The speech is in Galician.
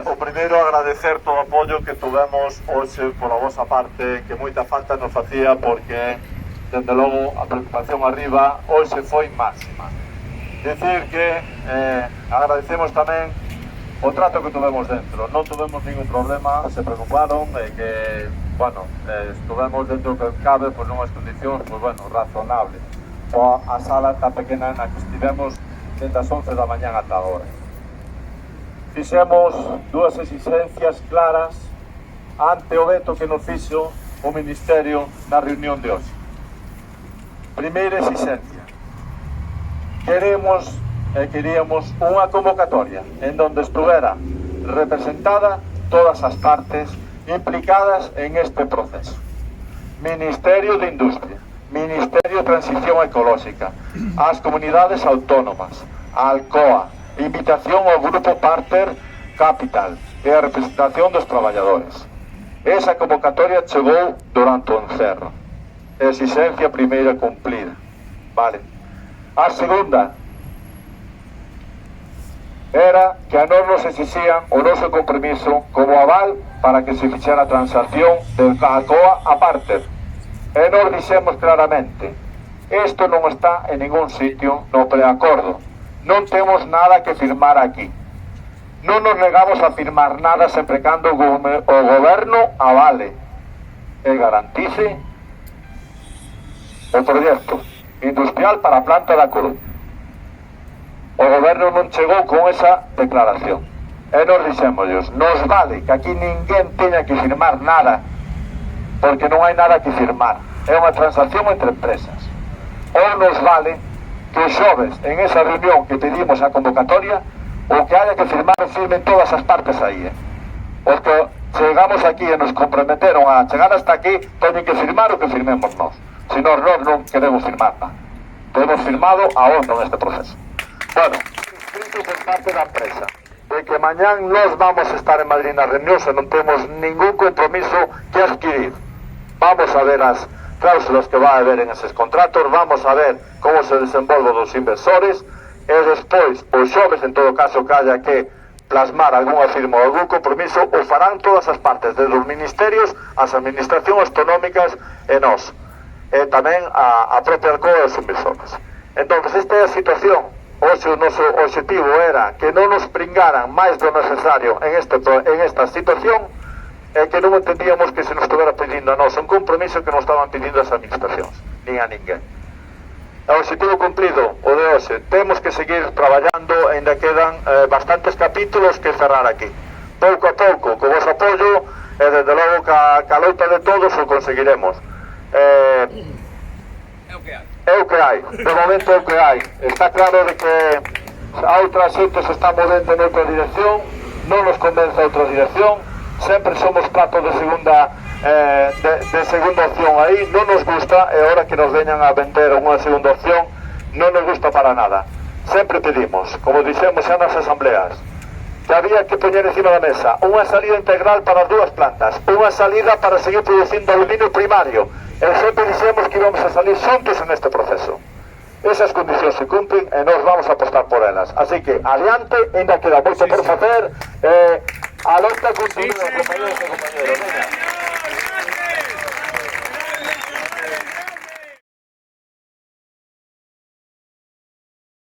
O primeiro agradecer todo o apoio que tuvemos hoxe pola vosa parte, que moita falta nos facía, porque dende logo a preocupación arriba hoxe foi máxima. Dicir que agradecemos tamén o trato que tuvemos dentro, non tuvemos ningún problema, se preocuparon e que, bueno, estuvemos dentro que cabe, pois nunhas condicións, pois bueno, razonables. A sala tan pequena na que estivemos desde as 11 da mañá ata agora. Fixemos dúas exigencias claras ante o veto que nos fixo o Ministerio na reunión de hoxe. Primeira exigencia: queríamos unha convocatoria en donde estuvera representada todas as partes implicadas en este proceso. Ministerio de Industria, Ministerio de Transición Ecolóxica, as comunidades autónomas, a Alcoa, invitación ao Grupo Partner Capital e a representación dos traballadores. Esa convocatoria chegou durante o encerro. Exigencia primeira cumplida. Vale. A segunda era que a nós nos exixían o noso compromiso como aval para que se fixera a transacción del Alcoa a Partner. E nos dixemos claramente: isto non está en ningún sitio no preacordo. Non temos nada que firmar aquí. Non nos negamos a firmar nada sempre cando o goberno avale e garantice o proxecto industrial para a planta da Coruña. O goberno non chegou con esa declaración. E nos dixémoslos: nos vale que aquí ninguén teña que firmar nada, porque non hai nada que firmar. É unha transacción entre empresas. Ou nos vale que os xoves, en esa reunión que pedimos a convocatoria, o que haya que firmar, firmen todas as partes aí. Os que chegamos aquí e nos comprometeron a chegar hasta aquí, teñen que firmar o que firmemos nós. Se nós non queremos firmar nada. Temos firmado a hondo neste proceso. Bueno, inscrito por parte da empresa, de que mañán nós vamos a estar en Madrid na reunión, se non temos ningún compromiso que adquirir. Vamos a ver as cláusulas que vai haber en eses contratos, vamos a ver como se desenvolve dos inversores, e despois, os xoves, en todo caso que haya que plasmar algunha firma ou algún compromiso, o farán todas as partes, desde os ministerios, as administracións autonómicas e nós, e tamén a propia Alcoa e os inversores. Entón, esta é a situación. Hoxe o noso objetivo era que non nos pringaran máis do necesario en esta situación, e que non entendíamos que se nos estuvera pedindo a nós un compromiso que non estaban pedindo as administracións, nin a ninguén. O objetivo cumplido, o de hoxe. Temos que seguir traballando, ainda quedan bastantes capítulos que cerrar aquí. Pouco a pouco, co vos apoio, e desde logo ca loita de todos o conseguiremos. É o que hai, de momento é o que hai. Está claro de que a outra xente se está movendo en outra dirección, non nos convence a outra dirección. Sempre somos plato de segunda opción aí, non nos gusta, e ahora que nos veñan a vender unha segunda opción, non nos gusta para nada. Sempre pedimos, como dixemos xa nas asambleas, que había que poñer encima da mesa unha salida integral para as dúas plantas, unha salida para seguir producindo aluminio primario, e sempre dixemos que íbamos a salir xuntos en este proceso. Esas condicións se cumplen e nós vamos a apostar por elas. Así que, adiante, ainda queda moito por facer. A loita continúa, compañeros e compañeros.